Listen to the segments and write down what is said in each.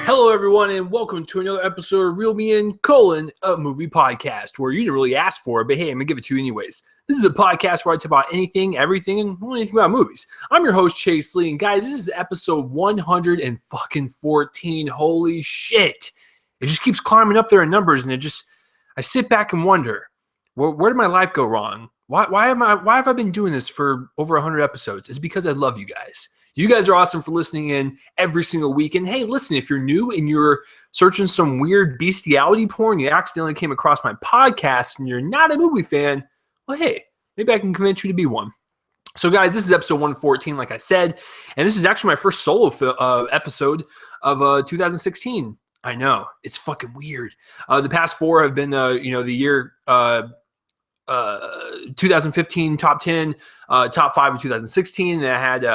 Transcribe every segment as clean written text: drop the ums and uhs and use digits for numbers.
Hello, everyone, and welcome to another episode of Reel Me In, a movie podcast, where you didn't really ask for it, but hey, I'm going to give it to you anyways. This is a podcast where I talk about anything, everything, and anything about movies. I'm your host, Chase Lee, and guys, this is episode 114. Holy shit. It just keeps climbing up there in numbers, and I sit back and wonder, where did my life go wrong? Why have I been doing this for over 100 episodes? It's because I love you guys. You guys are awesome for listening in every single week. And hey, listen, if you're new and you're searching some weird bestiality porn, you accidentally came across my podcast and you're not a movie fan, well, hey, maybe I can convince you to be one. So guys, this is episode 114, like I said, and this is actually my first solo episode of 2016. I know, it's fucking weird. The past four have been, the year 2015 top 10, top 5 of 2016, and I had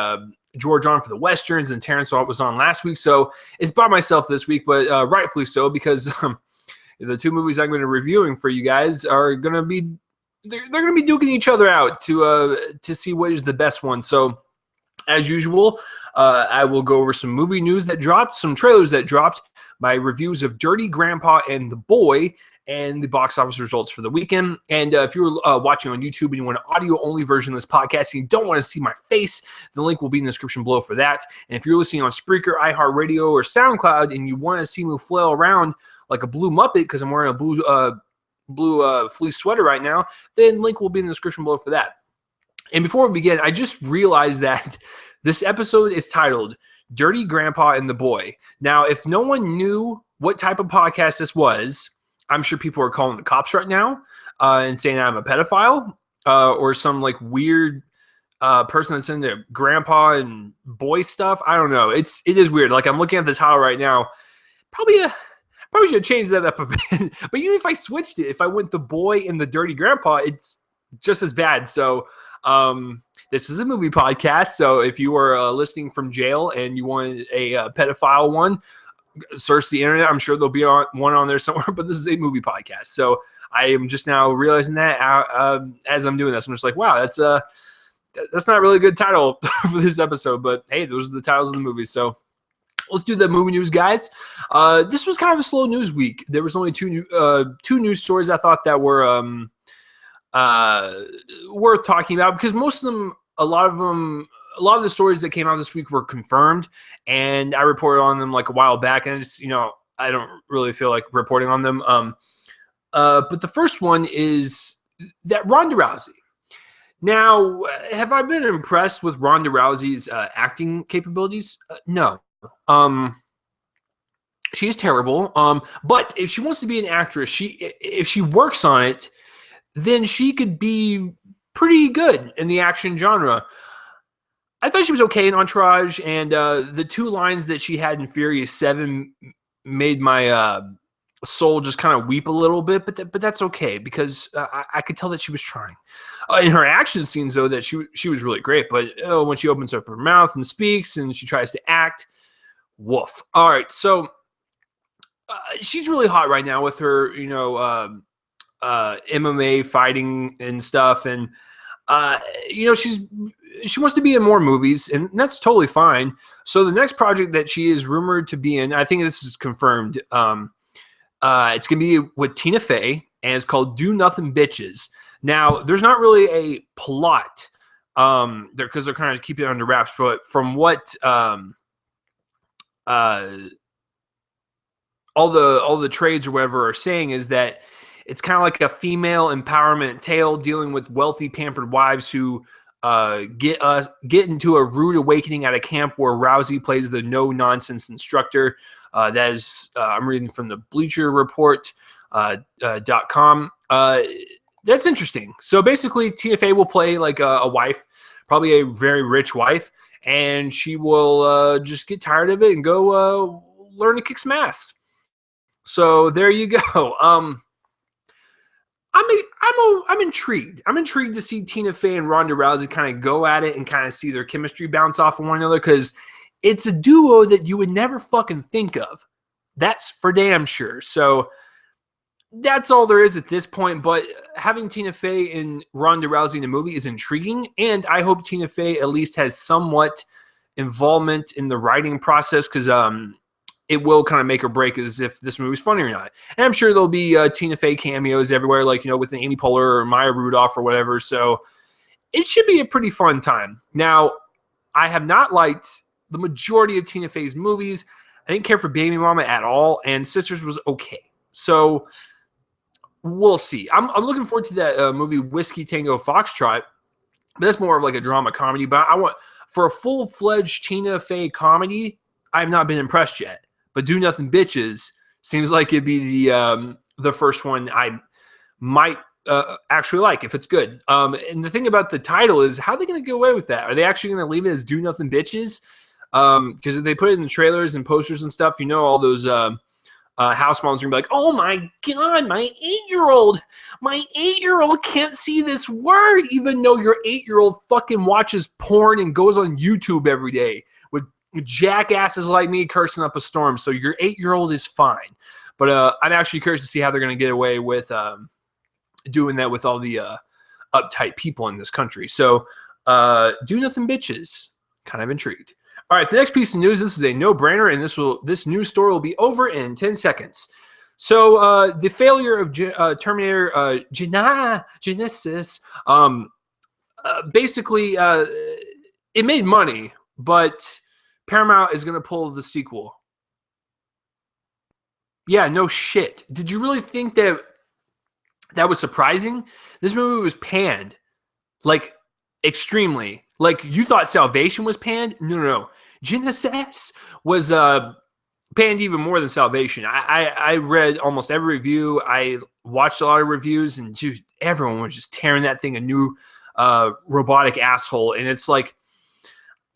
George on for the Westerns, and Terrence was on last week. So it's by myself this week, but rightfully so, because the two movies I'm going to be reviewing for you guys are going to be, they're going to be duking each other out to see what is the best one. So as usual, I will go over some movie news that dropped, some trailers that dropped, my reviews of Dirty Grandpa and The Boy, and the box office results for the weekend. And if you're watching on YouTube and you want an audio-only version of this podcast and you don't want to see my face, the link will be in the description below for that. And if you're listening on Spreaker, iHeartRadio, or SoundCloud and you want to see me flail around like a blue Muppet because I'm wearing a blue fleece sweater right now, then link will be in the description below for that. And before we begin, I just realized that this episode is titled Dirty Grandpa and the Boy. Now, if no one knew what type of podcast this was, I'm sure people are calling the cops right now and saying I'm a pedophile or some like weird person that's into grandpa and boy stuff. I don't know. It is weird. Like I'm looking at the title right now. Probably should change that up a bit. But even if I switched it, if I went the boy and the dirty grandpa, it's just as bad. So this is a movie podcast. So if you are listening from jail and you want a pedophile one, search the internet. I'm sure there'll be one on there somewhere, but this is a movie podcast. So I am just now realizing that as I'm doing this, I'm just like, wow, that's not really a good title for this episode, but hey, those are the titles of the movie. So let's do the movie news, guys. This was kind of a slow news week. There was only two news stories I thought that were worth talking about, because most of them, a lot of the stories that came out this week were confirmed, and I reported on them like a while back, and I just, I don't really feel like reporting on them. But the first one is that Ronda Rousey. Now, have I been impressed with Ronda Rousey's acting capabilities? No. She is terrible. But if she wants to be an actress, if she works on it, then she could be pretty good in the action genre. I thought she was okay in Entourage, and the two lines that she had in Furious 7 made my soul just kind of weep a little bit, but that's okay, because I could tell that she was trying. In her action scenes, though, that she was really great, but when she opens up her mouth and speaks and she tries to act, woof. All right, so she's really hot right now with her, MMA fighting and stuff, and she wants to be in more movies, and that's totally fine. So the next project that she is rumored to be in, I think this is confirmed, it's going to be with Tina Fey, and it's called Do Nothing Bitches. Now, there's not really a plot because they're kind of keeping it under wraps, but from what all the trades or whatever are saying is that it's kind of like a female empowerment tale dealing with wealthy, pampered wives who get into a rude awakening at a camp where Rousey plays the no-nonsense instructor. That is, I'm reading from the Bleacher Report .com. That's interesting. So basically, Tina Fey will play like a wife, probably a very rich wife, and she will just get tired of it and go learn to kick some ass. So there you go. I'm intrigued. I'm intrigued to see Tina Fey and Ronda Rousey kind of go at it and kind of see their chemistry bounce off of one another, because it's a duo that you would never fucking think of. That's for damn sure. So that's all there is at this point. But having Tina Fey and Ronda Rousey in the movie is intriguing, and I hope Tina Fey at least has somewhat involvement in the writing process, because it will kind of make or break as if this movie's funny or not. And I'm sure there'll be Tina Fey cameos everywhere, like, with Amy Poehler or Maya Rudolph or whatever. So it should be a pretty fun time. Now, I have not liked the majority of Tina Fey's movies. I didn't care for Baby Mama at all, and Sisters was okay. So we'll see. I'm looking forward to that movie Whiskey Tango Foxtrot. But that's more of like a drama comedy. But I want for a full-fledged Tina Fey comedy, I've not been impressed yet. But Do Nothing Bitches seems like it'd be the first one I might actually like if it's good. And the thing about the title is, how are they going to get away with that? Are they actually going to leave it as Do Nothing Bitches? Because if they put it in the trailers and posters and stuff, all those house moms are going to be like, oh my God, my 8-year-old can't see this word, even though your 8-year-old fucking watches porn and goes on YouTube every day with jackasses like me cursing up a storm. So your 8-year-old is fine. But I'm actually curious to see how they're going to get away with doing that with all the uptight people in this country. So Do Nothing Bitches. Kind of intrigued. All right, the next piece of news, this is a no-brainer, and this news story will be over in 10 seconds. So the failure of Terminator Genesis, basically, it made money, but Paramount is going to pull the sequel. Yeah, no shit. Did you really think that was surprising? This movie was panned, like, extremely. Like, you thought Salvation was panned? No. Genesis was panned even more than Salvation. I read almost every review. I watched a lot of reviews, and everyone was just tearing that thing a new robotic asshole. And it's like,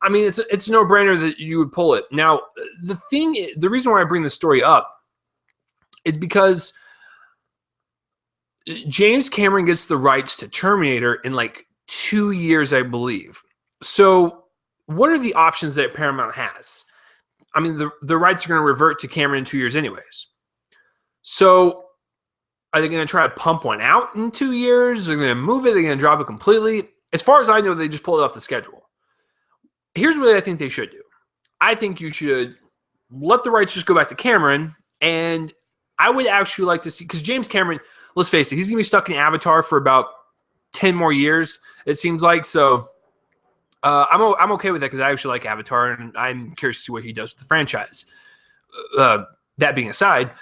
I mean, it's a no-brainer that you would pull it. Now, the reason why I bring this story up is because James Cameron gets the rights to Terminator in like 2 years, I believe. So what are the options that Paramount has? I mean, the rights are going to revert to Cameron in 2 years anyways. So are they going to try to pump one out in 2 years? Are they going to move it? Are they going to drop it completely? As far as I know, they just pulled it off the schedule. Here's what I think they should do. I think you should let the rights just go back to Cameron, and I would actually like to see, because James Cameron, let's face it, he's going to be stuck in Avatar for about 10 more years, it seems like. So I'm okay with that because I actually like Avatar, and I'm curious to see what he does with the franchise. That being aside,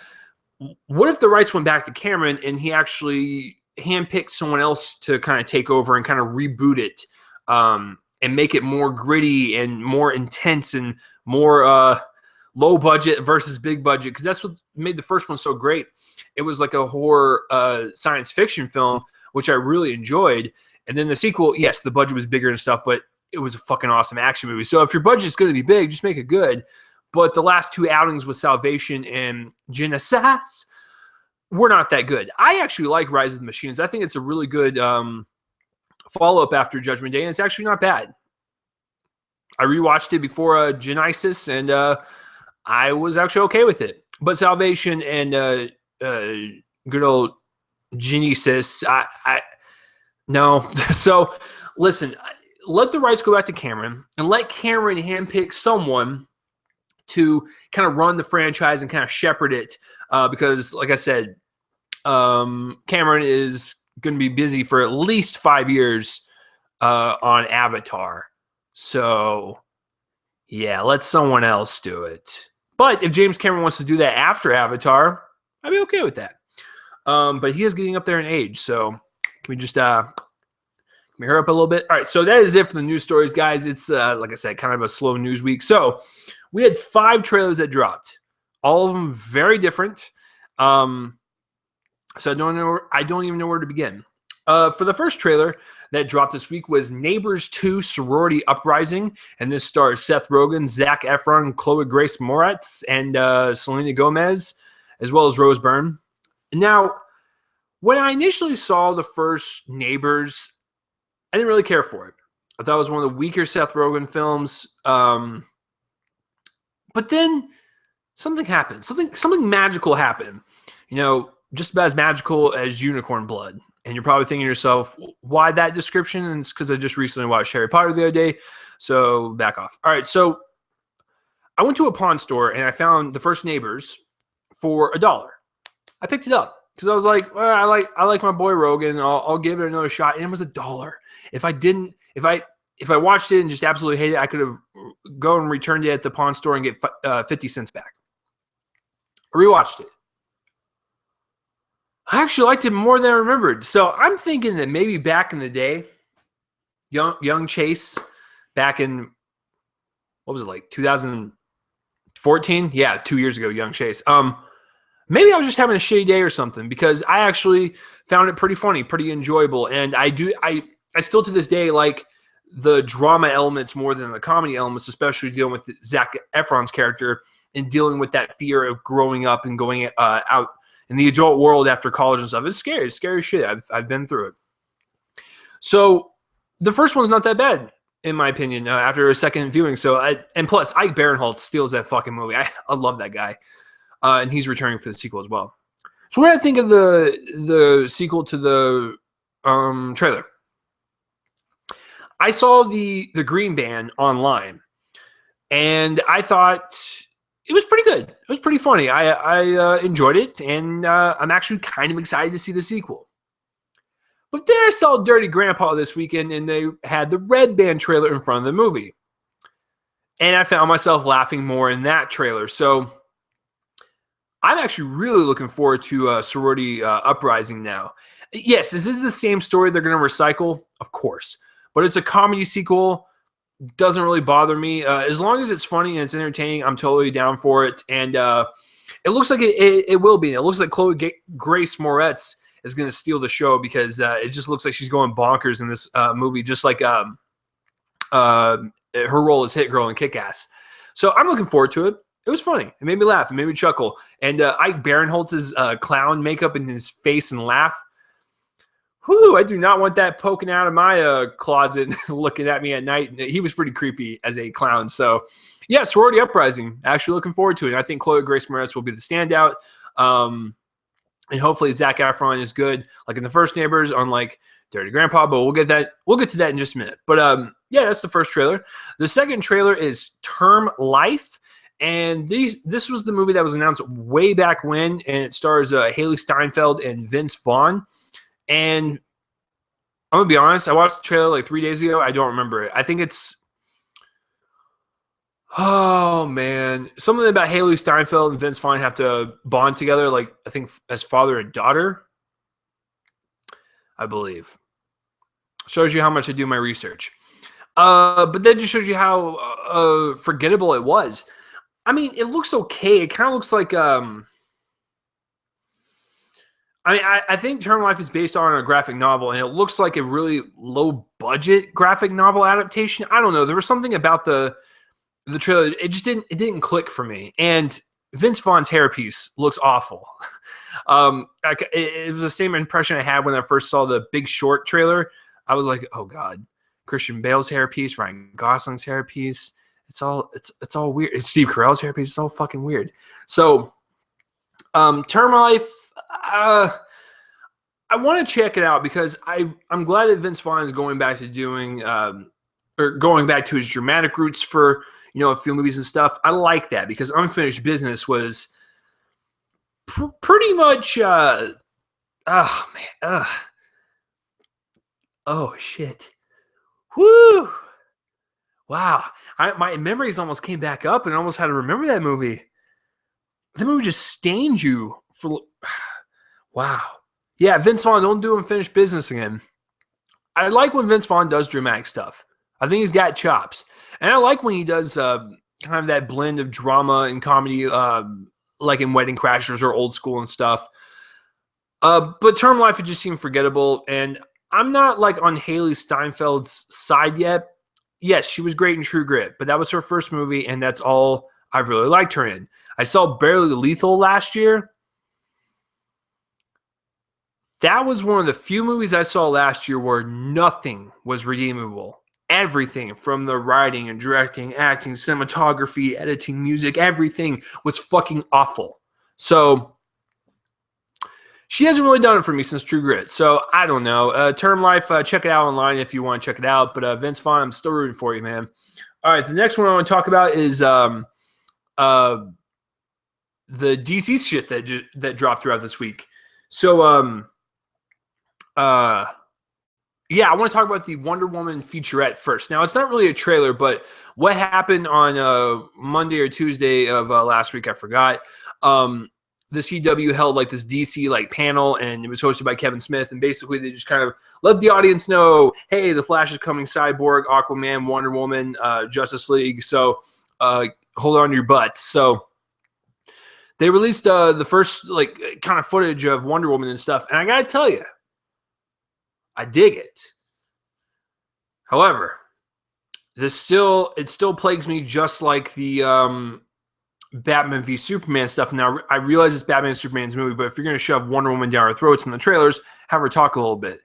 what if the rights went back to Cameron and he actually handpicked someone else to kind of take over and kind of reboot it and make it more gritty and more intense and more low budget versus big budget? Because that's what made the first one so great. It was like a horror science fiction film, which I really enjoyed. And then the sequel, yes, the budget was bigger and stuff, but it was a fucking awesome action movie. So if your budget's going to be big, just make it good. But the last two outings with Salvation and Genesis were not that good. I actually like Rise of the Machines. I think it's a really good follow-up after Judgment Day, and it's actually not bad. I rewatched it before Genesis, and I was actually okay with it. But Salvation and good old Genesis, no. So listen, let the rights go back to Cameron, and let Cameron handpick someone to kind of run the franchise and kind of shepherd it. Because, like I said, Cameron is going to be busy for at least 5 years on Avatar. So, yeah, let someone else do it. But if James Cameron wants to do that after Avatar, I'd be okay with that. But he is getting up there in age, so can we just can we hurry up a little bit? All right, so that is it for the news stories, guys. It's, like I said, kind of a slow news week. So we had 5 trailers that dropped, all of them very different. So I don't even know where to begin. For the first trailer that dropped this week was Neighbors 2 Sorority Uprising, and this stars Seth Rogen, Zac Efron, Chloe Grace Moretz, and Selena Gomez, as well as Rose Byrne. Now, when I initially saw the first Neighbors, I didn't really care for it. I thought it was one of the weaker Seth Rogen films. But then something happened. Something magical happened. Just about as magical as unicorn blood. And you're probably thinking to yourself, why that description? And it's because I just recently watched Harry Potter the other day. So back off. All right. So I went to a pawn store and I found The First Neighbors for $1. I picked it up because I was like, well, I like my boy Rogan. I'll give it another shot. And it was $1. If I watched it and just absolutely hated it, I could have go and returned it at the pawn store and get 50 cents back. I rewatched it. I actually liked it more than I remembered. So I'm thinking that maybe back in the day, young Chase, back in, what was it, like 2014? Yeah, 2 years ago, young Chase. Maybe I was just having a shitty day or something, because I actually found it pretty funny, pretty enjoyable. And I still to this day like the drama elements more than the comedy elements, especially dealing with Zac Efron's character and dealing with that fear of growing up and going out in the adult world after college and stuff. It's scary shit. I've been through it. So the first one's not that bad, in my opinion, after a second viewing. And plus, Ike Barinholtz steals that fucking movie. I love that guy. And he's returning for the sequel as well. So what do I think of the sequel to the trailer? I saw the Green Band online, and I thought it was pretty good. It was pretty funny. I enjoyed it, and I'm actually kind of excited to see the sequel. But then I saw Dirty Grandpa this weekend, and they had the Red Band trailer in front of the movie. And I found myself laughing more in that trailer. So I'm actually really looking forward to Sorority Uprising now. Yes, is this the same story they're going to recycle? Of course. But it's a comedy sequel. Doesn't really bother me. As long as it's funny and it's entertaining, I'm totally down for it. And it looks like it will be. It looks like Chloe Grace Moretz is going to steal the show, because it just looks like she's going bonkers in this movie, just like her role as Hit Girl in Kick-Ass. So I'm looking forward to it. It was funny. It made me laugh. It made me chuckle. And Ike Barinholtz's clown makeup in his face and laugh. Whew, I do not want that poking out of my closet looking at me at night. He was pretty creepy as a clown. So, yeah, Sorority Uprising. Actually looking forward to it. I think Chloe Grace Moretz will be the standout. And hopefully Zac Efron is good, like in The First Neighbors, unlike Dirty Grandpa. But we'll get to that in just a minute. But, yeah, that's the first trailer. The second trailer is Term Life. And this was the movie that was announced way back when, and it stars Haley Steinfeld and Vince Vaughn. And I'm going to be honest, I watched the trailer like 3 days ago. I don't remember it. I think it's, oh man, something about Haley Steinfeld and Vince Vaughn have to bond together, like I think as father and daughter, I believe. Shows you how much I do my research. But that just shows you how forgettable it was. I mean, it looks okay. It kind of looks like I think Term Life is based on a graphic novel, and it looks like a really low-budget graphic novel adaptation. I don't know. There was something about the trailer. It just didn't click for me. And Vince Vaughn's hairpiece looks awful. It was the same impression I had when I first saw the Big Short trailer. I was like, oh God, Christian Bale's hairpiece, Ryan Gosling's hairpiece. It's all weird. It's Steve Carell's hairpiece. It's all fucking weird. So, Term Life. I want to check it out, because I'm glad that Vince Vaughn is going back to doing or going back to his dramatic roots for film movies and stuff. I like that, because Unfinished Business was pretty much oh shit, whoo, wow. My memories almost came back up, and I almost had to remember that movie. The movie just stained you for. Wow. Yeah, Vince Vaughn, don't do Unfinished Business again. I like when Vince Vaughn does dramatic stuff. I think he's got chops. And I like when he does kind of that blend of drama and comedy, like in Wedding Crashers or Old School and stuff. But Term Life, it just seemed forgettable. And I'm not like on Haley Steinfeld's side yet. Yes, she was great in True Grit, but that was her first movie, and that's all I really liked her in. I saw Barely Lethal last year. That was one of the few movies I saw last year where nothing was redeemable. Everything from the writing and directing, acting, cinematography, editing, music, everything was fucking awful. So she hasn't really done it for me since True Grit. So I don't know. Term Life, check it out online if you want to check it out. But Vince Vaughn, I'm still rooting for you, man. All right, the next one I want to talk about is the DC shit that dropped throughout this week. So yeah, I want to talk about the Wonder Woman featurette first. Now, it's not really a trailer, but what happened on Monday or Tuesday of last week, I forgot. The CW held like this DC like panel, and it was hosted by Kevin Smith. And basically, they just kind of let the audience know, hey, the Flash is coming, Cyborg, Aquaman, Wonder Woman, Justice League. So hold on to your butts. So they released the first like kind of footage of Wonder Woman and stuff, and I gotta tell you, I dig it. However, it still plagues me just like the Batman v Superman stuff. Now, I realize it's Batman and Superman's movie, but if you're going to shove Wonder Woman down our throats in the trailers, have her talk a little bit.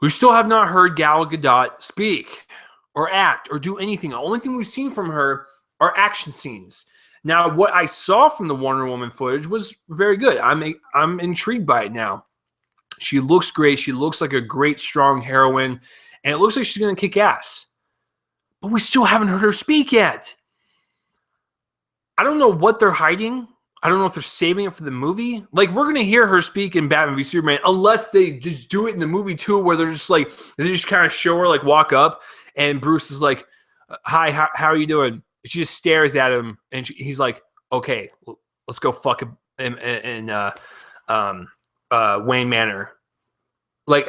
We still have not heard Gal Gadot speak or act or do anything. The only thing we've seen from her are action scenes. Now, what I saw from the Wonder Woman footage was very good. I'm intrigued by it now. She looks great. She looks like a great, strong heroine, and it looks like she's going to kick ass. But we still haven't heard her speak yet. I don't know what they're hiding. I don't know if they're saving it for the movie. Like, we're going to hear her speak in Batman v Superman unless they just do it in the movie, too, where they're just like, they just kind of show her, like, walk up, and Bruce is like, hi, how are you doing? She just stares at him, and he's like, okay, let's go fuck him in Wayne Manor. Like,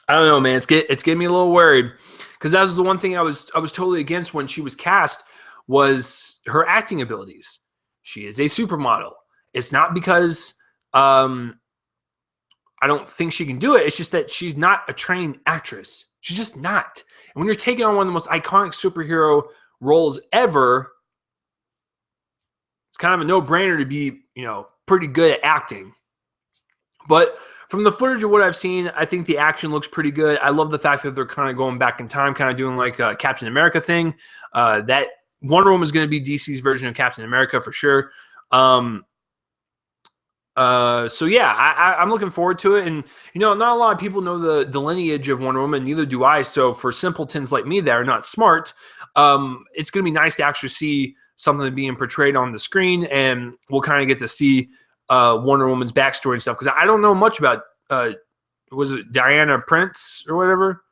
I don't know, man. It's getting me a little worried, because that was the one thing I was totally against when she was cast, was her acting abilities. She is a supermodel. It's not because I don't think she can do it. It's just that she's not a trained actress. She's just not. And when you're taking on one of the most iconic superhero roles ever, it's kind of a no-brainer to be, pretty good at acting. But from the footage of what I've seen, I think the action looks pretty good. I love the fact that they're kind of going back in time, kind of doing like a Captain America thing. That Wonder Woman is going to be DC's version of Captain America for sure. So yeah, I'm looking forward to it. And, not a lot of people know the lineage of Wonder Woman. Neither do I. So for simpletons like me that are not smart, it's going to be nice to actually see something being portrayed on the screen. And we'll kind of get to see Wonder Woman's backstory and stuff. Because I don't know much about, was it Diana Prince or whatever?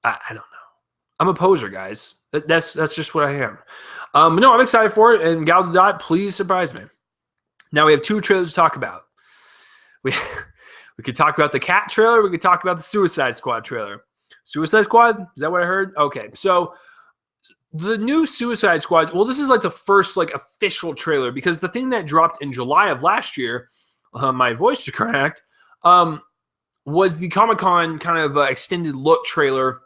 I don't know. I'm a poser, guys. That's just what I am. But no, I'm excited for it. And Gal Gadot, please surprise me. Now we have two trailers to talk about. We could talk about the Cat trailer. We could talk about the Suicide Squad trailer. Suicide Squad? Is that what I heard? Okay, so the new Suicide Squad. Well, this is like the first like official trailer, because the thing that dropped in July of last year, my voice to correct, was the Comic-Con kind of extended look trailer.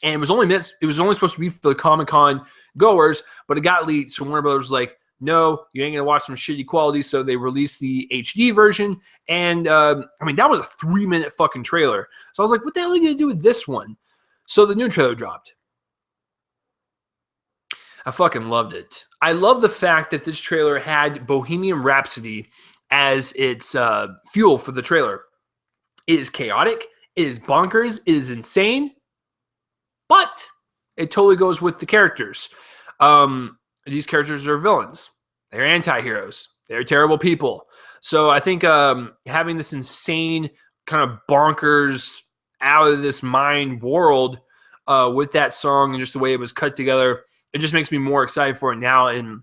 And it was only supposed to be for the Comic-Con goers, but it got leaked. So Warner Brothers was like, no, you ain't going to watch some shitty quality. So they released the HD version. And, that was a 3-minute fucking trailer. So I was like, what the hell are you going to do with this one? So the new trailer dropped. I fucking loved it. I love the fact that this trailer had Bohemian Rhapsody as its fuel for the trailer. It is chaotic. It is bonkers. It is insane. But it totally goes with the characters. These characters are villains. They're anti-heroes. They're terrible people. So I think having this insane kind of bonkers, out of this mind world with that song and just the way it was cut together, it just makes me more excited for it now. And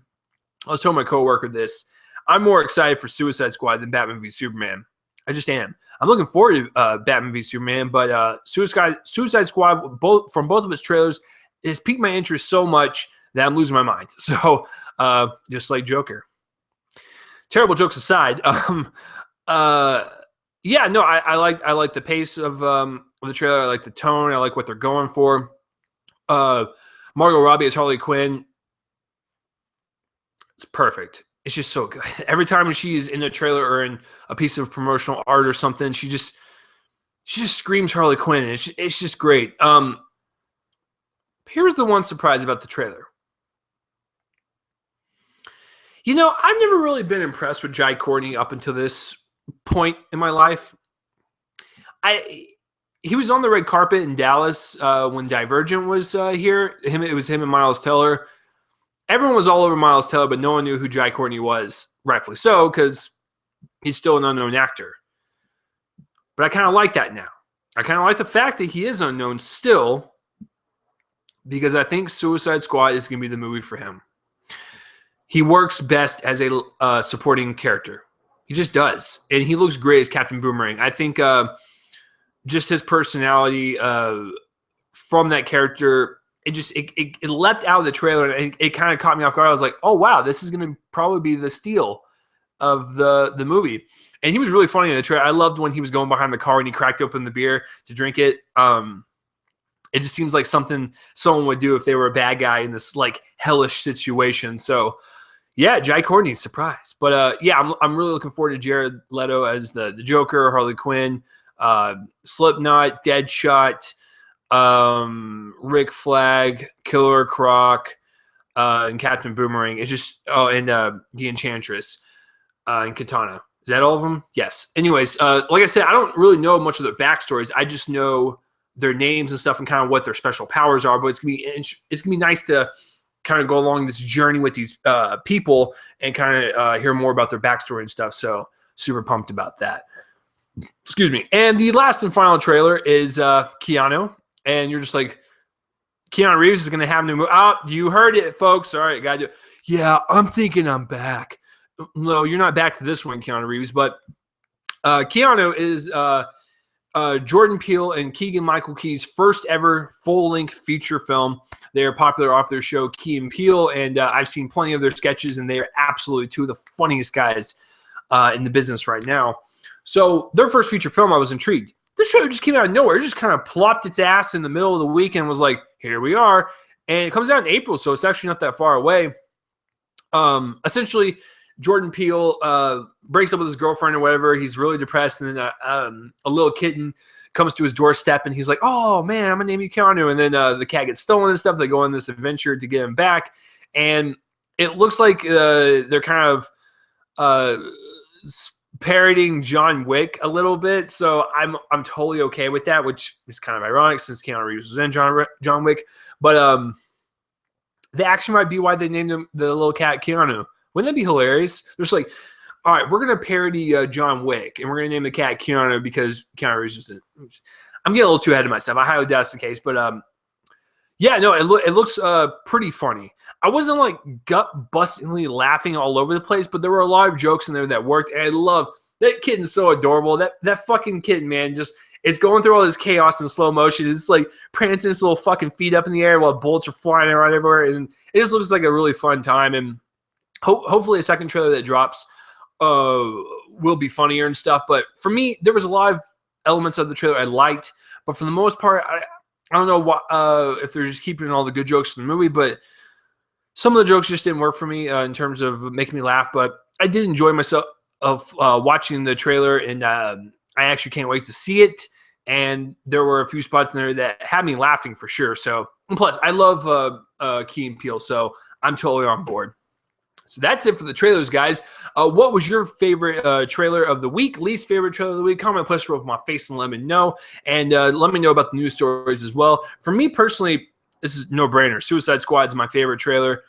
I was telling my coworker this. I'm more excited for Suicide Squad than Batman v Superman. I just am. I'm looking forward to Batman v Superman, but Suicide Squad, from both of its trailers, has piqued my interest so much that I'm losing my mind. So, just like Joker. Terrible jokes aside, yeah, no, I like the pace of the trailer. I like the tone. I like what they're going for. Margot Robbie as Harley Quinn. It's perfect. It's just so good. Every time she's in a trailer or in a piece of promotional art or something, she just screams Harley Quinn. It's just great. Here's the one surprise about the trailer. I've never really been impressed with Jai Courtney up until this point in my life. he was on the red carpet in Dallas when Divergent was here. It was him and Miles Teller. Everyone was all over Miles Teller, but no one knew who Jai Courtney was, rightfully so, because he's still an unknown actor. But I kind of like that now. I kind of like the fact that he is unknown still, because I think Suicide Squad is going to be the movie for him. He works best as a supporting character. He just does. And he looks great as Captain Boomerang. I think just his personality from that character, it leapt out of the trailer, and it kind of caught me off guard. I was like, oh, wow, this is going to probably be the steal of the movie. And he was really funny in the trailer. I loved when he was going behind the car and he cracked open the beer to drink it. It just seems like something someone would do if they were a bad guy in this like hellish situation. So, yeah, Jai Courtney, surprise. But yeah, I'm really looking forward to Jared Leto as the Joker, Harley Quinn, Slipknot, Deadshot, Rick Flag, Killer Croc, and Captain Boomerang. It's just and the Enchantress and Katana. Is that all of them? Yes. Anyways, like I said, I don't really know much of their backstories. I just know their names and stuff and kind of what their special powers are. But it's gonna be nice to kind of go along this journey with these people and kind of hear more about their backstory and stuff. So super pumped about that. Excuse me. And the last and final trailer is Keanu. And you're just like, Keanu Reeves is going to have a new movie. Oh, you heard it, folks. All right, got to do it. Yeah, I'm thinking I'm back. No, you're not back for this one, Keanu Reeves. But Keanu is Jordan Peele and Keegan-Michael Key's first ever full-length feature film. They are popular off their show Key and Peele, and I've seen plenty of their sketches, and they are absolutely two of the funniest guys in the business right now. So their first feature film, I was intrigued. This show just came out of nowhere. It just kind of plopped its ass in the middle of the week and was like, here we are. And it comes out in April, so it's actually not that far away. Essentially, Jordan Peele breaks up with his girlfriend or whatever. He's really depressed, and then a little kitten comes to his doorstep, and he's like, oh, man, I'm going to name you Keanu. And then the cat gets stolen and stuff. They go on this adventure to get him back. And it looks like they're kind of parodying John Wick a little bit, so I'm totally okay with that, which is kind of ironic since Keanu Reeves was in John Wick. But the action might be why they named him the little cat Keanu. Wouldn't that be hilarious? They're just like, all right, we're gonna parody John Wick, and we're gonna name the cat Keanu because Keanu Reeves was in. I'm getting a little too ahead of myself. I highly doubt that's the case, but yeah, no, it looks pretty funny. I wasn't like gut-bustingly laughing all over the place, but there were a lot of jokes in there that worked. And I love that kitten's so adorable. That fucking kitten, man, just it's going through all this chaos in slow motion. It's like prancing its little fucking feet up in the air while bullets are flying around everywhere, and it just looks like a really fun time. And hopefully, a second trailer that drops will be funnier and stuff. But for me, there was a lot of elements of the trailer I liked, but for the most part, I don't know what if they're just keeping all the good jokes from the movie, but some of the jokes just didn't work for me in terms of making me laugh. But I did enjoy myself of watching the trailer, and I actually can't wait to see it. And there were a few spots in there that had me laughing for sure. So, and plus, I love Key and Peele, so I'm totally on board. So that's it for the trailers, guys. What was your favorite trailer of the week? Least favorite trailer of the week? Comment plus with my face and let me know. And let me know about the news stories as well. For me personally, this is no-brainer. Suicide Squad is my favorite trailer.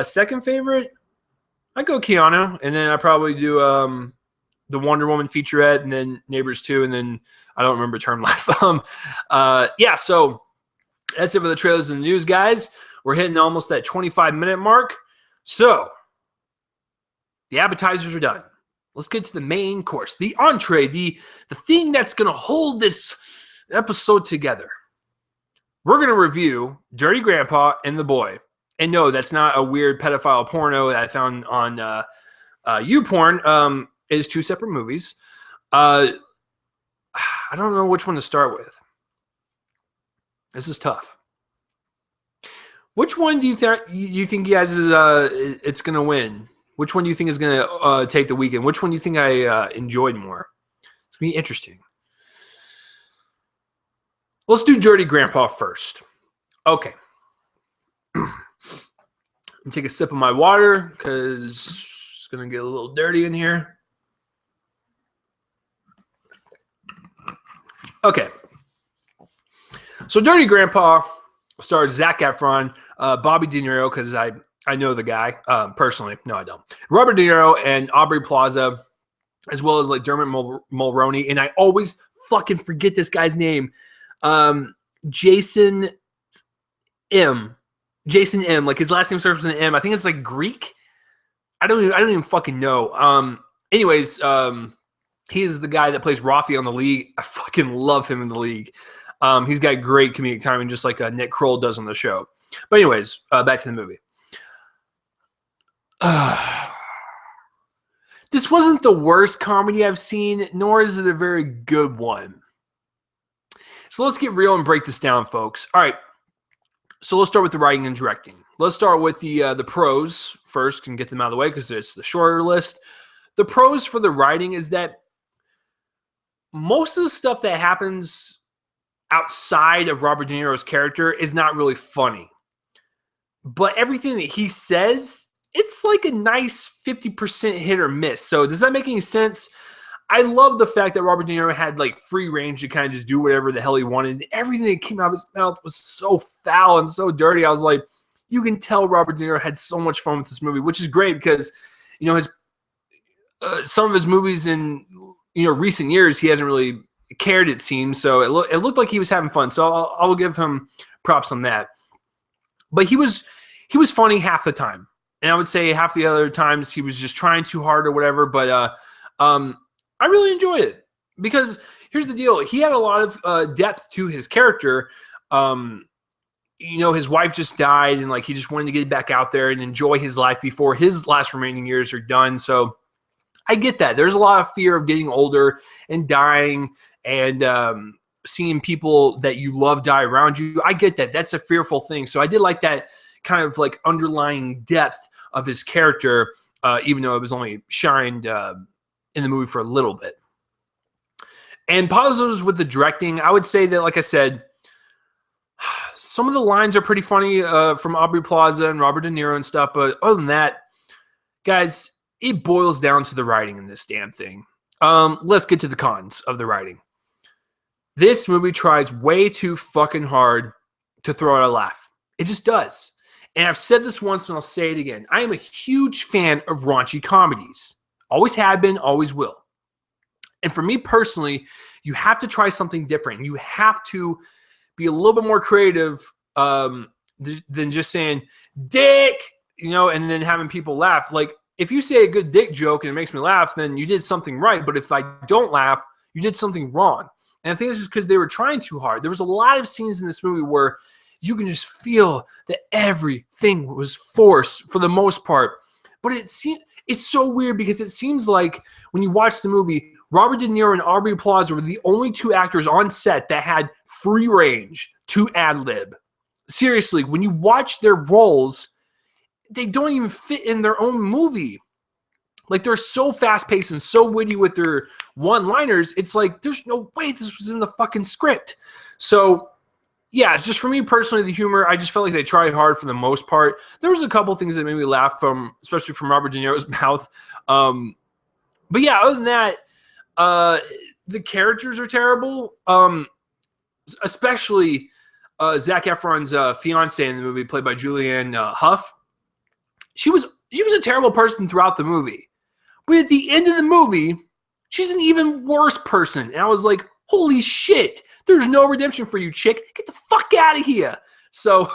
Second favorite, I go Keanu. And then I probably do the Wonder Woman featurette, and then Neighbors 2, and then I don't remember Term Life. Yeah, so that's it for the trailers and the news, guys. We're hitting almost that 25-minute mark. So the appetizers are done. Let's get to the main course, the entree, the thing that's going to hold this episode together. We're going to review Dirty Grandpa and The Boy. And no, that's not a weird pedophile porno that I found on YouPorn. It is two separate movies. I don't know which one to start with. This is tough. Which one do you think you guys is it's going to win? Which one do you think is going to take the weekend? Which one do you think I enjoyed more? It's going to be interesting. Let's do Dirty Grandpa first. Okay. Take a sip of my water because it's going to get a little dirty in here. Okay. So Dirty Grandpa stars Zac Efron, Bobby De Niro, because I know the guy personally. No, I don't. Robert De Niro and Aubrey Plaza, as well as like Dermot Mulroney. And I always fucking forget this guy's name. Jason M. Like his last name starts with an M. I think it's like Greek. I don't even fucking know. Anyways, he is the guy that plays Rafi on The League. I fucking love him in The League. He's got great comedic timing, just like Nick Kroll does on the show. But anyways, back to the movie. This wasn't the worst comedy I've seen, nor is it a very good one. So let's get real and break this down, folks. All right. So let's start with the writing and directing. Let's start with the pros first and get them out of the way because it's the shorter list. The pros for the writing is that most of the stuff that happens outside of Robert De Niro's character is not really funny. But everything that he says, it's like a nice 50% hit or miss. So does that make any sense? I love the fact that Robert De Niro had like free range to kind of just do whatever the hell he wanted. Everything that came out of his mouth was so foul and so dirty. I was like, you can tell Robert De Niro had so much fun with this movie, which is great because, you know, his some of his movies in, you know, recent years, he hasn't really cared, it seems. So it looked like he was having fun. So I'll give him props on that. But he was funny half the time. And I would say half the other times he was just trying too hard or whatever. But I really enjoyed it because here's the deal. He had a lot of depth to his character. You know, his wife just died and like he just wanted to get back out there and enjoy his life before his last remaining years are done. So I get that. There's a lot of fear of getting older and dying and seeing people that you love die around you. I get that. That's a fearful thing. So I did like that kind of like underlying depth of his character, even though it was only shined in the movie for a little bit. And positives with the directing, I would say that, like I said, some of the lines are pretty funny from Aubrey Plaza and Robert De Niro and stuff. But other than that, guys, it boils down to the writing in this damn thing. Let's get to the cons of the writing. This movie tries way too fucking hard to throw out a laugh. It just does. And I've said this once and I'll say it again. I am a huge fan of raunchy comedies. Always have been, always will. And for me personally, you have to try something different. You have to be a little bit more creative than just saying, dick, you know, and then having people laugh. Like, if you say a good dick joke and it makes me laugh, then you did something right. But if I don't laugh, you did something wrong. And I think it's just because they were trying too hard. There was a lot of scenes in this movie where you can just feel that everything was forced for the most part. But it's so weird because it seems like when you watch the movie, Robert De Niro and Aubrey Plaza were the only two actors on set that had free range to ad-lib. Seriously, when you watch their roles, they don't even fit in their own movie. Like, they're so fast-paced and so witty with their one-liners, it's like, there's no way this was in the fucking script. So, yeah, just for me personally, the humor, I just felt like they tried hard for the most part. There was a couple things that made me laugh especially from Robert De Niro's mouth. But yeah, other than that, the characters are terrible. Especially Zac Efron's fiance in the movie, played by Julianne Hough. She was a terrible person throughout the movie. But at the end of the movie, she's an even worse person. And I was like, holy shit, there's no redemption for you, chick. Get the fuck out of here. So,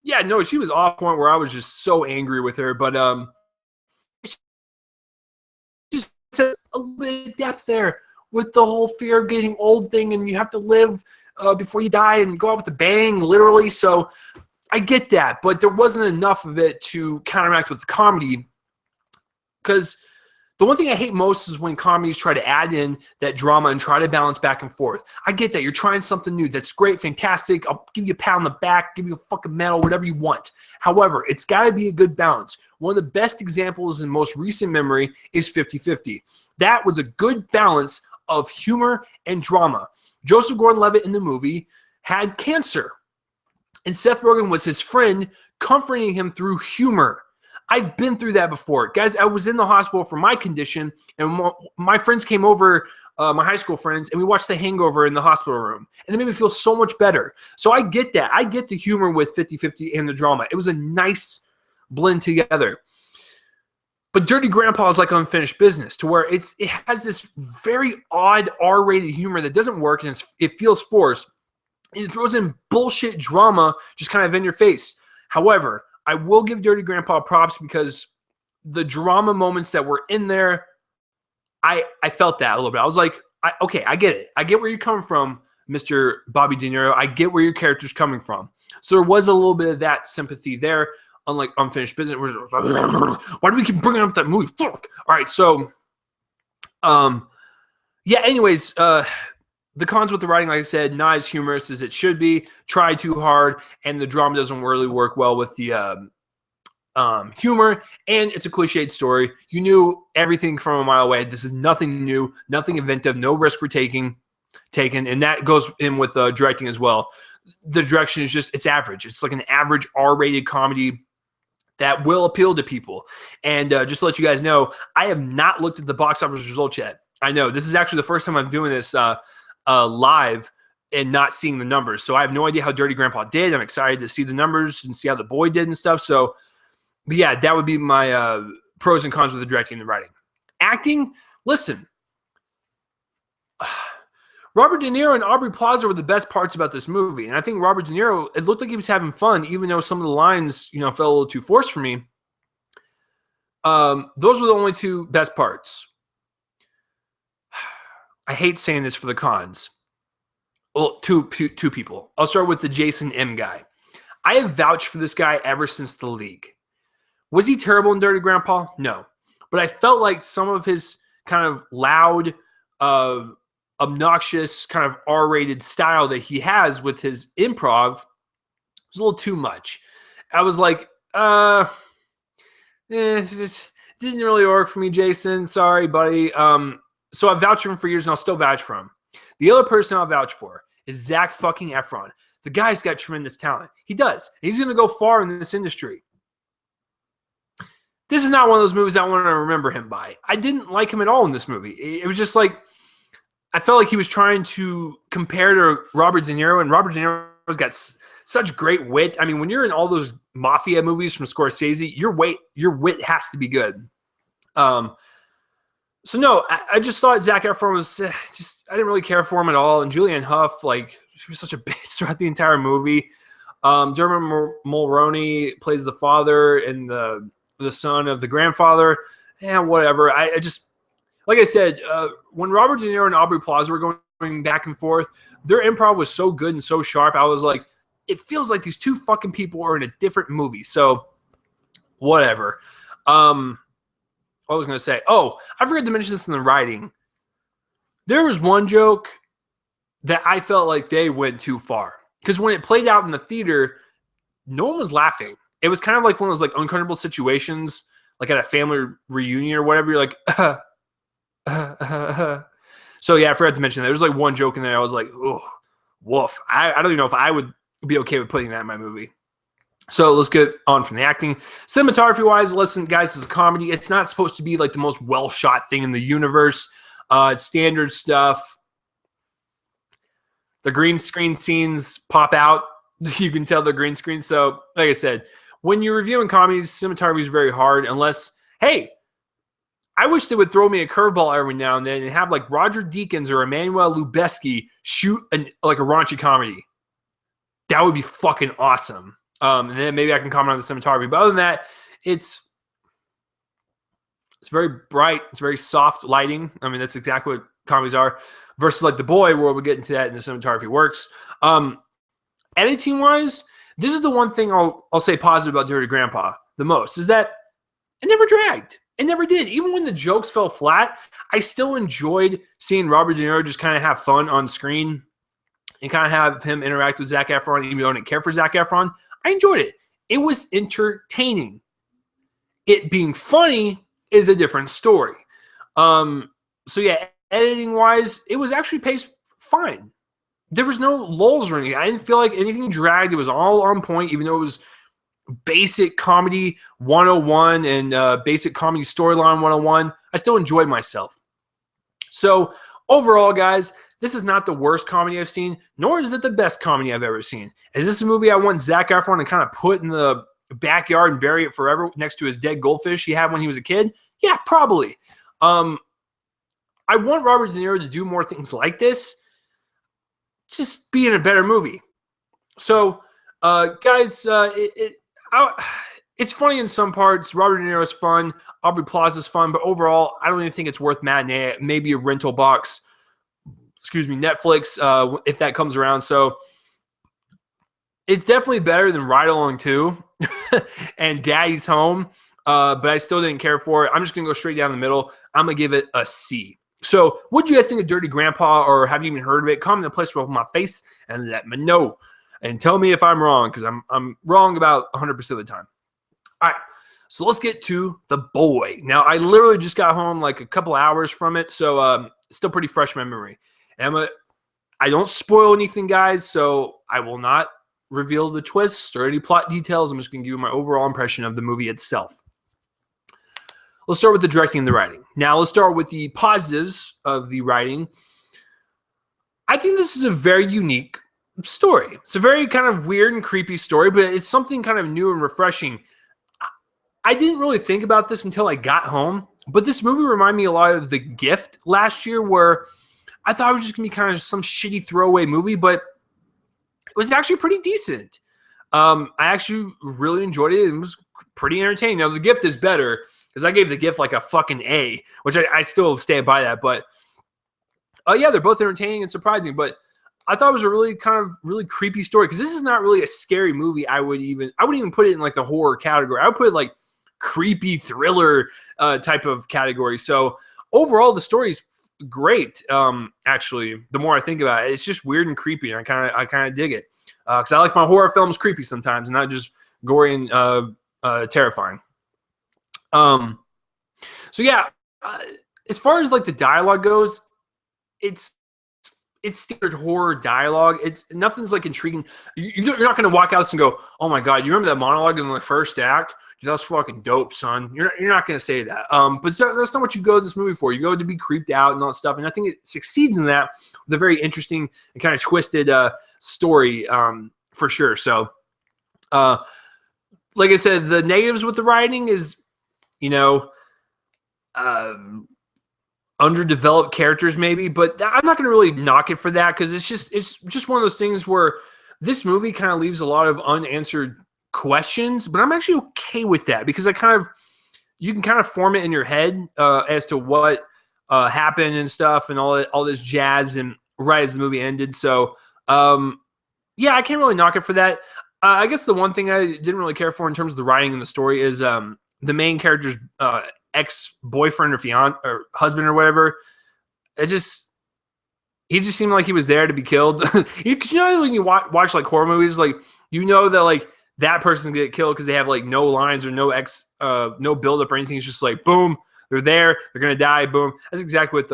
yeah, no, she was off point where I was just so angry with her. But just a little bit of depth there with the whole fear of getting old thing, and you have to live before you die and go out with a bang, literally. So I get that, but there wasn't enough of it to counteract with the comedy. Because the one thing I hate most is when comedies try to add in that drama and try to balance back and forth. I get that. You're trying something new. That's great, fantastic. I'll give you a pat on the back, give you a fucking medal, whatever you want. However, it's got to be a good balance. One of the best examples in most recent memory is 50-50. That was a good balance of humor and drama. Joseph Gordon-Levitt in the movie had cancer, and Seth Rogen was his friend, comforting him through humor. I've been through that before. Guys, I was in the hospital for my condition, and my friends came over, my high school friends, and we watched The Hangover in the hospital room, and it made me feel so much better. So I get that. I get the humor with 50-50 and the drama. It was a nice blend together. But Dirty Grandpa is like unfinished business, to where it has this very odd R-rated humor that doesn't work, and it feels forced. It throws in bullshit drama just kind of in your face. However, I will give Dirty Grandpa props because the drama moments that were in there, I felt that a little bit. I was like, okay, I get it. I get where you're coming from, Mr. Bobby De Niro. I get where your character's coming from. So there was a little bit of that sympathy there, unlike Unfinished Business. Why do we keep bringing up that movie? Fuck. All right, so, yeah, anyways, the cons with the writing, like I said, not as humorous as it should be. Try too hard, and the drama doesn't really work well with the humor, and it's a cliched story. You knew everything from a mile away. This is nothing new, nothing inventive, no risk we're taken, and that goes in with directing as well. The direction is just, it's average. It's like an average R-rated comedy that will appeal to people. And just to let you guys know, I have not looked at the box office results yet. I know this is actually the first time I'm doing this live and not seeing the numbers. So I have no idea how Dirty Grandpa did. I'm excited to see the numbers and see how The Boy did and stuff. So, but yeah, that would be my pros and cons with the directing and the writing. Acting, listen, Robert De Niro and Aubrey Plaza were the best parts about this movie. And I think Robert De Niro, it looked like he was having fun, even though some of the lines, felt a little too forced for me. Those were the only two best parts. I hate saying this for the cons. Well, two people. I'll start with the Jason M guy. I have vouched for this guy ever since The League. Was he terrible in Dirty Grandpa? No. But I felt like some of his kind of loud, obnoxious, kind of R-rated style that he has with his improv was a little too much. I was like, it just didn't really work for me, Jason. Sorry, buddy. So I've vouched for him for years, and I'll still vouch for him. The other person I'll vouch for is Zac fucking Efron. The guy's got tremendous talent. He does. And he's going to go far in this industry. This is not one of those movies I want to remember him by. I didn't like him at all in this movie. It was just like, I felt like he was trying to compare to Robert De Niro, and Robert De Niro's got such great wit. I mean, when you're in all those mafia movies from Scorsese, your wit has to be good. So no, I just thought Zac Efron was I didn't really care for him at all. And Julianne Hough, like, she was such a bitch throughout the entire movie. Dermot Mulroney plays the father and the son of the grandfather. Yeah, whatever. I just, like I said, when Robert De Niro and Aubrey Plaza were going back and forth, their improv was so good and so sharp. I was like, it feels like these two fucking people are in a different movie. So, whatever. What was I going to say? Oh, I forgot to mention this in the writing. There was one joke that I felt like they went too far. Because when it played out in the theater, no one was laughing. It was kind of like one of those like uncomfortable situations, like at a family reunion or whatever. You're like, So yeah, I forgot to mention that. There's like one joke in there. I was like, oh, woof. I don't even know if I would be okay with putting that in my movie. So let's get on from the acting. Cinematography-wise, listen, guys, this is a comedy. It's not supposed to be like the most well-shot thing in the universe. It's standard stuff. The green screen scenes pop out. You can tell they're green screen. So, like I said, when you're reviewing comedies, cinematography is very hard unless, hey, I wish they would throw me a curveball every now and then and have like Roger Deakins or Emmanuel Lubezki shoot like a raunchy comedy. That would be fucking awesome. And then maybe I can comment on the cinematography. But other than that, it's very bright. It's very soft lighting. I mean, that's exactly what comedies are. Versus like The Boy, where we'll get into that and the cinematography works. Editing-wise, this is the one thing I'll say positive about Dirty Grandpa the most, is that it never dragged. It never did. Even when the jokes fell flat, I still enjoyed seeing Robert De Niro just kind of have fun on screen and kind of have him interact with Zac Efron, even though I didn't care for Zac Efron. I enjoyed it. It was entertaining. It being funny is a different story. So yeah, editing-wise, it was actually paced fine. There was no lulls or anything. I didn't feel like anything dragged. It was all on point, even though it was basic comedy 101 and basic comedy storyline 101, I still enjoyed myself. So overall, guys, this is not the worst comedy I've seen, nor is it the best comedy I've ever seen. Is this a movie I want Zac Efron to kind of put in the backyard and bury it forever next to his dead goldfish he had when he was a kid? Yeah, probably. I want Robert De Niro to do more things like this. Just be in a better movie. So, guys, it's funny in some parts. Robert De Niro is fun. Aubrey Plaza's fun. But overall, I don't even think it's worth matinee. Maybe a rental box. Netflix, if that comes around. So, it's definitely better than Ride Along 2 and Daddy's Home. But I still didn't care for it. I'm just going to go straight down the middle. I'm going to give it a C. So, what do you guys think of Dirty Grandpa, or have you even heard of it? Comment in the place with my face and let me know. And tell me if I'm wrong, because I'm wrong about 100% of the time. All right, so let's get to The Boy. Now, I literally just got home like a couple hours from it, so it's still pretty fresh in my memory. And I don't spoil anything, guys, so I will not reveal the twists or any plot details. I'm just going to give you my overall impression of the movie itself. Let's start with the directing and the writing. Now, let's start with the positives of the writing. I think this is a very unique story. It's a very kind of weird and creepy story, but it's something kind of new and refreshing. I didn't really think about this until I got home, but this movie reminded me a lot of The Gift last year, where I thought it was just going to be kind of some shitty throwaway movie, but it was actually pretty decent. I actually really enjoyed it. It was pretty entertaining. Now, The Gift is better, because I gave The Gift like a fucking A, which I still stand by that. But yeah, they're both entertaining and surprising. But I thought it was a really really creepy story, because this is not really a scary movie. I wouldn't even put it in like the horror category. I would put it like creepy thriller type of category. So overall, the story is great. Actually, the more I think about it, it's just weird and creepy, and I kind of dig it, because I like my horror films creepy sometimes, and not just gory and terrifying. So yeah, as far as like the dialogue goes, it's standard horror dialogue. It's nothing's like intriguing. You're not going to walk out and go, "Oh my god, you remember that monologue in the first act? That's fucking dope, son." You're not going to say that. But that's not what you go to this movie for. You go to be creeped out and all that stuff. And I think it succeeds in that with a very interesting and kind of twisted story, for sure. So, like I said, the negatives with the writing is, underdeveloped characters maybe, but I'm not going to really knock it for that, because it's just one of those things where this movie kind of leaves a lot of unanswered questions, but I'm actually okay with that, because you can kind of form it in your head as to what happened and stuff and all this jazz, and right as the movie ended. So yeah, I can't really knock it for that. I guess the one thing I didn't really care for in terms of the writing and the story is the main character's ex-boyfriend or fiance or husband or whatever. He just seemed like he was there to be killed. Because when you watch like horror movies, like that like that person's gonna get killed because they have like no lines or no build-up or anything. It's just like boom, they're there, they're gonna die, boom. That's exactly what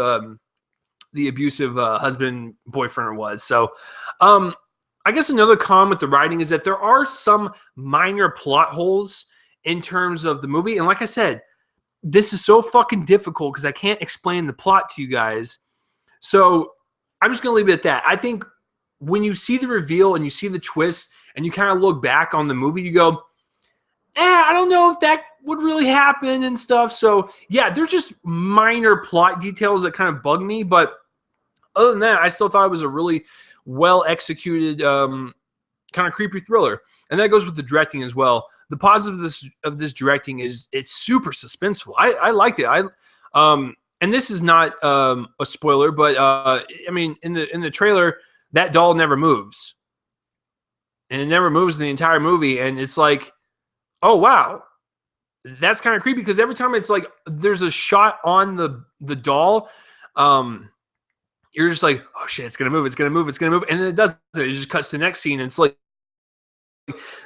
the abusive husband boyfriend was. So I guess another con with the writing is that there are some minor plot holes in terms of the movie. And like I said, this is so fucking difficult because I can't explain the plot to you guys. So I'm just going to leave it at that. I think when you see the reveal and you see the twist and you kind of look back on the movie, you go, I don't know if that would really happen and stuff. So yeah, there's just minor plot details that kind of bug me. But other than that, I still thought it was a really well-executed kind of creepy thriller. And that goes with the directing as well. The positive of this directing is it's super suspenseful. I liked it. And this is not a spoiler, but I mean, in the trailer, that doll never moves. And it never moves in the entire movie. And it's like, oh, wow. That's kind of creepy, because every time it's like there's a shot on the doll, you're just like, oh shit, it's gonna move, and then it doesn't. It just cuts to the next scene, and it's like,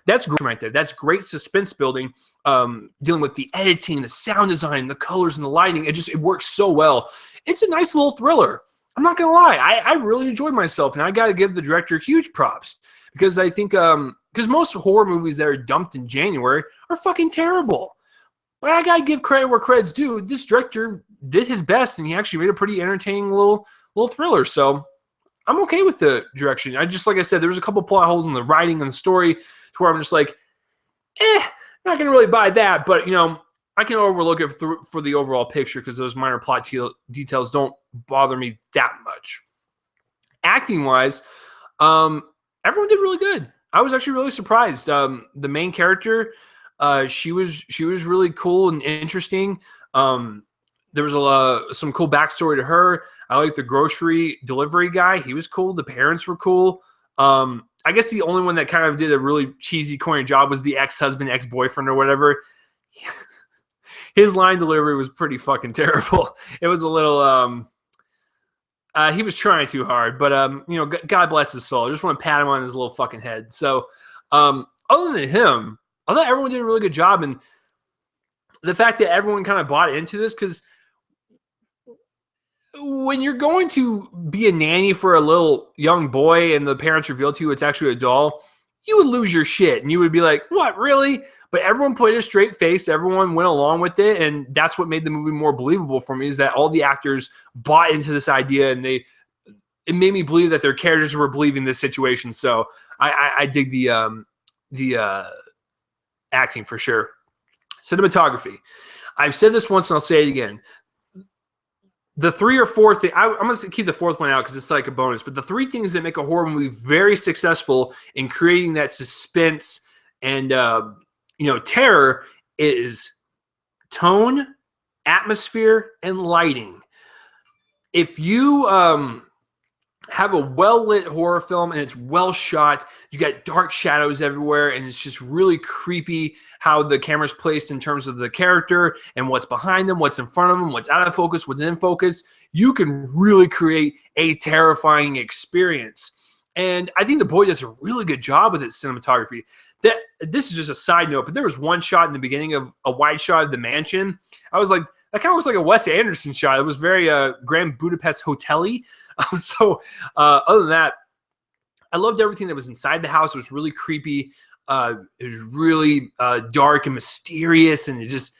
that's great right there. That's great suspense building, dealing with the editing, the sound design, the colors, and the lighting. It works so well. It's a nice little thriller. I'm not gonna lie, I really enjoyed myself, and I gotta give the director huge props because I think because most horror movies that are dumped in January are fucking terrible. But I gotta give credit where credit's due. This director did his best, and he actually made a pretty entertaining little thriller. So I'm okay with the direction. Like I said, there was a couple plot holes in the writing and the story to where I'm just like, not gonna really buy that. But I can overlook it for the overall picture because those minor plot details don't bother me that much. Acting wise, everyone did really good. I was actually really surprised. The main character, she was really cool and interesting. There was some cool backstory to her. I like the grocery delivery guy. He was cool. The parents were cool. I guess the only one that kind of did a really cheesy, corny job was the ex-husband, ex-boyfriend, or whatever. His line delivery was pretty fucking terrible. It was a little. He was trying too hard, but God bless his soul. I just want to pat him on his little fucking head. So, other than him, I thought everyone did a really good job, and the fact that everyone kind of bought into this, because when you're going to be a nanny for a little young boy and the parents reveal to you it's actually a doll, you would lose your shit, and you would be like, "What, really?" But everyone played a straight face. Everyone went along with it, and that's what made the movie more believable for me. Is that all the actors bought into this idea, and it made me believe that their characters were believing this situation. So I dig the acting for sure. Cinematography. I've said this once, and I'll say it again. The 3 or 4 thing, I'm going to keep the 4th one out because it's like a bonus. But the 3 things that make a horror movie very successful in creating that suspense and terror is tone, atmosphere, and lighting. If you have a well-lit horror film and it's well shot, you got dark shadows everywhere, and it's just really creepy how the camera's placed in terms of the character and what's behind them, what's in front of them, what's out of focus, what's in focus, you can really create a terrifying experience. And I think The Boy does a really good job with its cinematography. This is just a side note, but there was one shot in the beginning of a wide shot of the mansion. I was like, that kind of looks like a Wes Anderson shot. It was very Grand Budapest Hotel-y. Other than that, I loved everything that was inside the house. It was really creepy. It was really dark and mysterious, and it just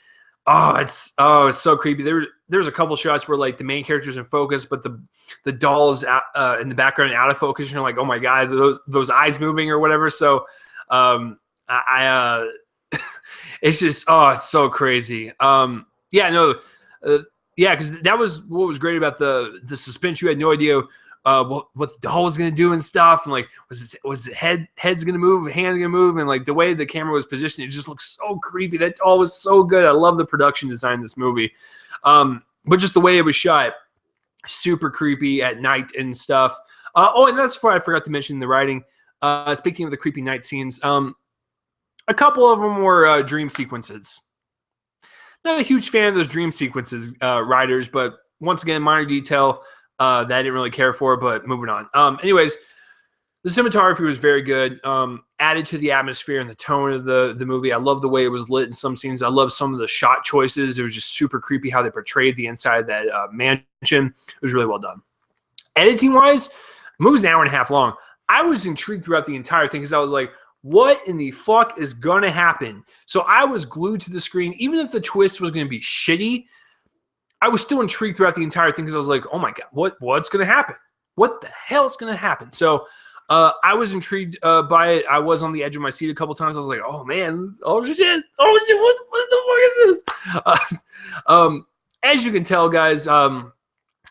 it's so creepy. There's a couple shots where like the main character's in focus, but the doll's in the background out of focus. And you're like, oh my god, those eyes moving or whatever. So it's just it's so crazy. Because that was what was great about the suspense. You had no idea what the doll was gonna do and stuff, and like was the head's gonna move, hand gonna move, and like the way the camera was positioned, it just looked so creepy. That doll was so good. I love the production design of this movie, but just the way it was shot, super creepy at night and stuff. And that's why I forgot to mention the writing. Speaking of the creepy night scenes, a couple of them were dream sequences. Not a huge fan of those dream sequences, writers, but once again, minor detail that I didn't really care for, but moving on. Anyways, the cinematography was very good, added to the atmosphere and the tone of the movie. I love the way it was lit in some scenes. I love some of the shot choices. It was just super creepy how they portrayed the inside of that mansion. It was really well done. Editing-wise, the movie's an hour and a half long. I was intrigued throughout the entire thing because I was like, what in the fuck is going to happen? So I was glued to the screen. Even if the twist was going to be shitty, I was still intrigued throughout the entire thing because I was like, oh my God, what's going to happen? What the hell is going to happen? So I was intrigued by it. I was on the edge of my seat a couple times. I was like, oh man, oh shit, what the fuck is this? As you can tell, guys, I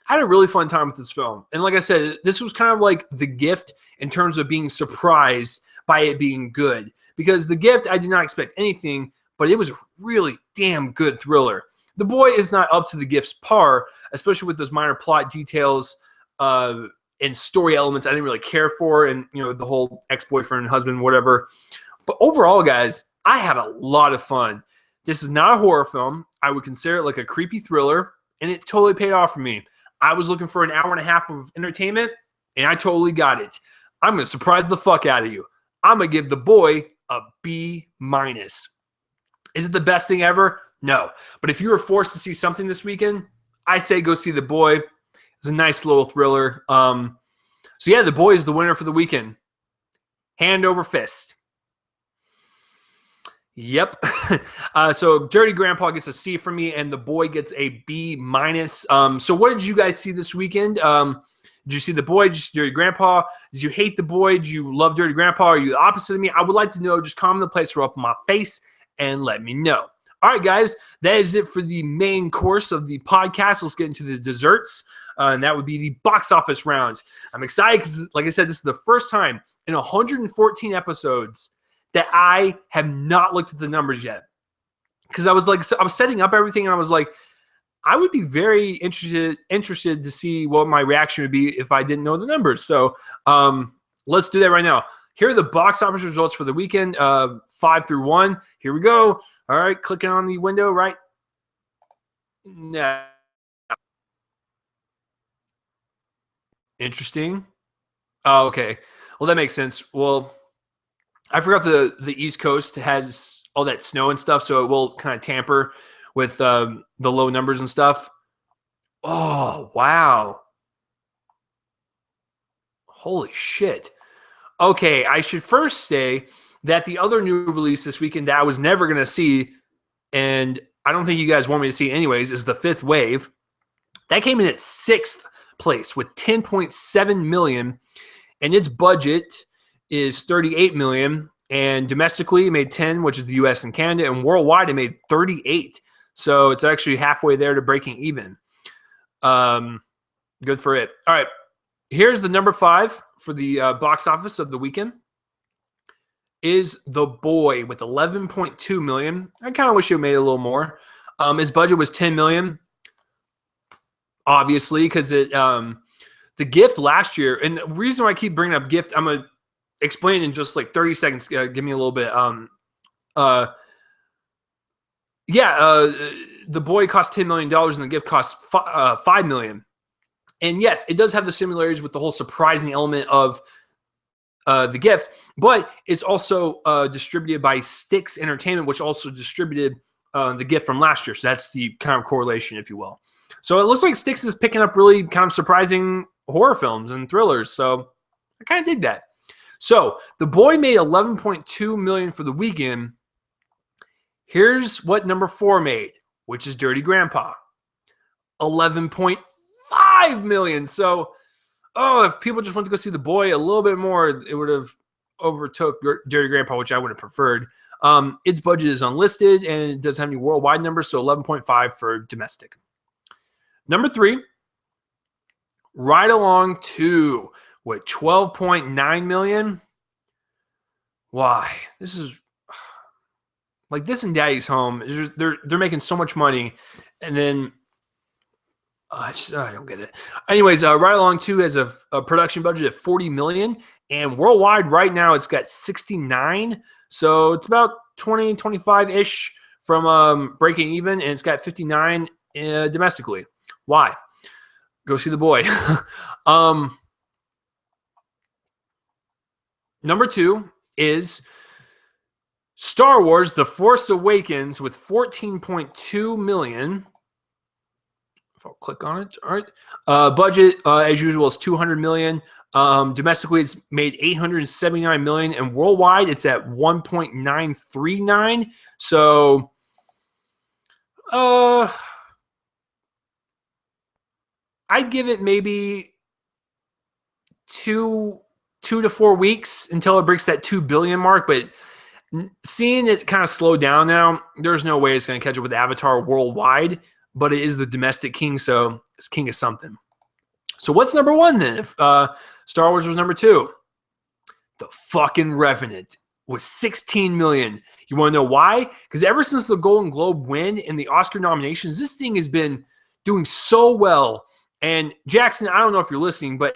had a really fun time with this film. And like I said, this was kind of like The Gift in terms of being surprised by it being good, because The Gift, I did not expect anything, but it was a really damn good thriller. The Boy is not up to The Gift's par, especially with those minor plot details and story elements I didn't really care for, and the whole ex-boyfriend, husband, whatever. But overall, guys, I had a lot of fun. This is not a horror film. I would consider it like a creepy thriller, and it totally paid off for me. I was looking for an hour and a half of entertainment, and I totally got it. I'm going to surprise the fuck out of you. I'm going to give The Boy a B-. Is it the best thing ever? No. But if you were forced to see something this weekend, I'd say go see The Boy. It's a nice little thriller. So yeah, The Boy is the winner for the weekend. Hand over fist. Yep. So Dirty Grandpa gets a C from me, and The Boy gets a B minus. So what did you guys see this weekend? Did you see The Boy? Did you see Dirty Grandpa? Did you hate The Boy? Did you love Dirty Grandpa? Are you the opposite of me? I would like to know. Just comment in the place or up in my face and let me know. All right, guys, that is it for the main course of the podcast. Let's get into the desserts, and that would be the box office round. I'm excited because, like I said, this is the first time in 114 episodes that I have not looked at the numbers yet. Because I was setting up everything, and I was like, I would be very interested to see what my reaction would be if I didn't know the numbers. So let's do that right now. Here are the box office results for the weekend, 5 through 1. Here we go. All right, clicking on the window right now. Interesting. Oh, okay. Well, that makes sense. Well, I forgot the East Coast has all that snow and stuff, so it will kind of tamper with the low numbers and stuff. Oh, wow. Holy shit. Okay, I should first say that the other new release this weekend that I was never going to see, and I don't think you guys want me to see anyways, is The Fifth Wave. That came in at 6th place with 10.7 million, and its budget is 38 million, and domestically it made 10, which is the US and Canada, and worldwide it made 38. So it's actually halfway there to breaking even. Good for it. All right, here's the number 5 for the box office of the weekend is The Boy with 11.2 million. I kind of wish it made a little more. His budget was 10 million, obviously, because the Gift last year, and the reason why I keep bringing up Gift, I'm going to explain in just like 30 seconds. Give me a little bit. The Boy cost $10 million and The Gift cost $5 million. And yes, it does have the similarities with the whole surprising element of The Gift, but it's also distributed by Styx Entertainment, which also distributed The Gift from last year. So that's the kind of correlation, if you will. So it looks like Styx is picking up really kind of surprising horror films and thrillers. So I kind of dig that. So The Boy made 11.2 million for the weekend. Here's what number 4 made, which is Dirty Grandpa. 11.5 million. So, if people just want to go see The Boy a little bit more, it would have overtook Dirty Grandpa, which I would have preferred. Its budget is unlisted, and it doesn't have any worldwide numbers, so 11.5 for domestic. Number 3, Ride Along 2 with 12.9 million. Why? This is like This and Daddy's Home. They're making so much money, and then I don't get it. Anyways, Ride Along 2 has a production budget of 40 million, and worldwide right now it's got 69. So it's about 20, 25-ish from breaking even, and it's got 59 domestically. Why? Go see The Boy. Number 2 is Star Wars The Force Awakens with 14.2 million. If I'll click on it. All right. Budget, as usual, is 200 million. Domestically, it's made 879 million, and worldwide, it's at 1.939. So, I'd give it maybe two to 4 weeks until it breaks that 2 billion mark. But seeing it kind of slow down now, there's no way it's going to catch up with Avatar worldwide. But it is the domestic king, so it's king of something. So what's number 1 then? If Star Wars was number 2, The fucking Revenant was 16 million. You want to know why? Because ever since the Golden Globe win and the Oscar nominations, this thing has been doing so well. And Jackson, I don't know if you're listening, but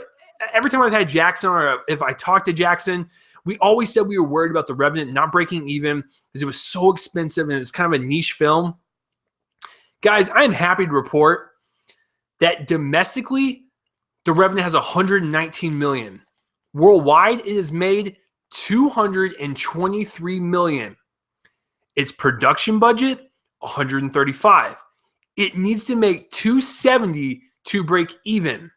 every time I've had Jackson or if I talked to Jackson, we always said we were worried about The Revenant not breaking even because it was so expensive and it's kind of a niche film. Guys, I am happy to report that domestically, The Revenant has 119 million. Worldwide, it has made 223 million. Its production budget, 135. It needs to make 270 to break even.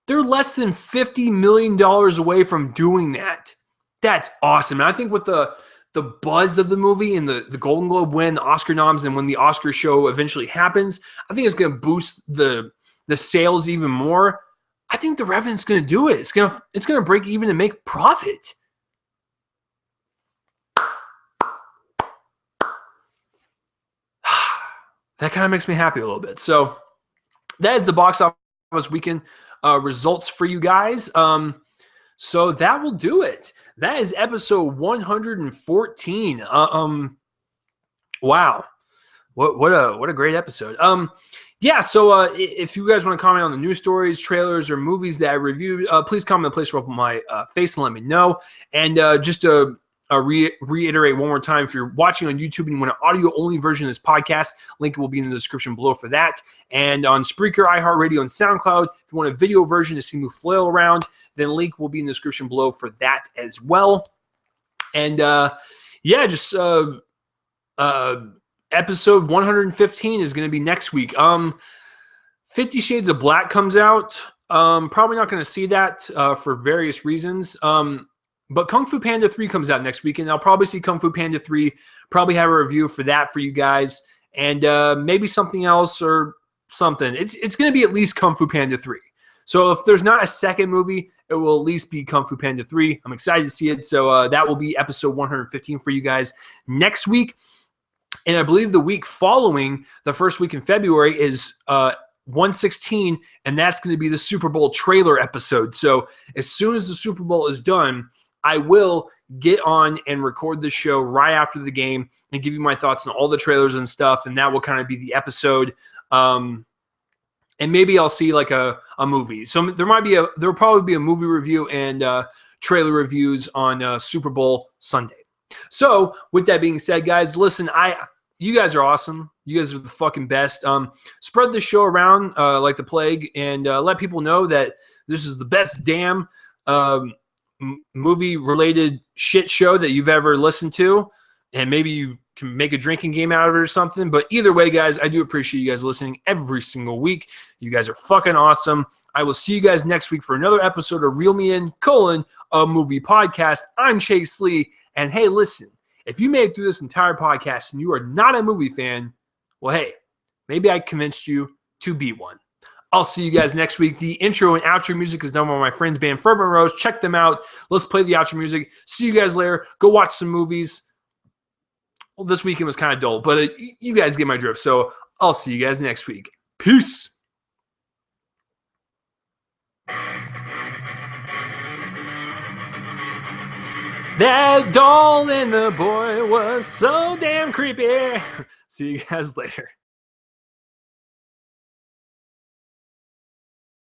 They're less than $50 million away from doing that. That's awesome. And I think with the buzz of the movie and the Golden Globe win, the Oscar noms, and when the Oscar show eventually happens, I think it's going to boost the sales even more. I think the Revenant's going to do it. It's going to break even and make profit. That kind of makes me happy a little bit. So that is the box office weekend results for you guys. So that will do it. That is episode 114. Wow. What a great episode. Yeah, so if you guys want to comment on the news stories, trailers, or movies that I reviewed, please comment in the place where I put my face and let me know. And just to reiterate one more time, if you're watching on YouTube and you want an audio-only version of this podcast, link will be in the description below for that. And on Spreaker, iHeartRadio, and SoundCloud, if you want a video version to see me flail around, then link will be in the description below for that as well. And yeah, just episode 115 is going to be next week. 50 Shades of Black comes out. Probably not going to see that for various reasons. But Kung Fu Panda 3 comes out next week, and I'll probably see Kung Fu Panda 3, probably have a review for that for you guys, and maybe something else or something. It's going to be at least Kung Fu Panda 3. So if there's not a second movie, it will at least be Kung Fu Panda 3. I'm excited to see it. So that will be episode 115 for you guys next week. And I believe the week following, the first week in February, is 116, and that's going to be the Super Bowl trailer episode. So as soon as the Super Bowl is done, I will get on and record the show right after the game and give you my thoughts on all the trailers and stuff, and that will kind of be the episode. And maybe I'll see like a movie. So there'll probably be a movie review and trailer reviews on Super Bowl Sunday. So with that being said, guys, listen, you guys are awesome. You guys are the fucking best. Spread the show around like the plague, and let people know that this is the best damn movie-related shit show that you've ever listened to, and maybe you can make a drinking game out of it or something. But either way, guys, I do appreciate you guys listening every single week. You guys are fucking awesome. I will see you guys next week for another episode of Reel Me In, a movie podcast. I'm Chase Lee, and hey, listen, if you made it through this entire podcast and you are not a movie fan, well, hey, maybe I convinced you to be one. I'll see you guys next week. The intro and outro music is done by my friends band Fervent Roze. Check them out. Let's play the outro music. See you guys later. Go watch some movies. Well, this weekend was kind of dull, but you guys get my drift. So I'll see you guys next week. Peace. That doll and the boy was so damn creepy. See you guys later.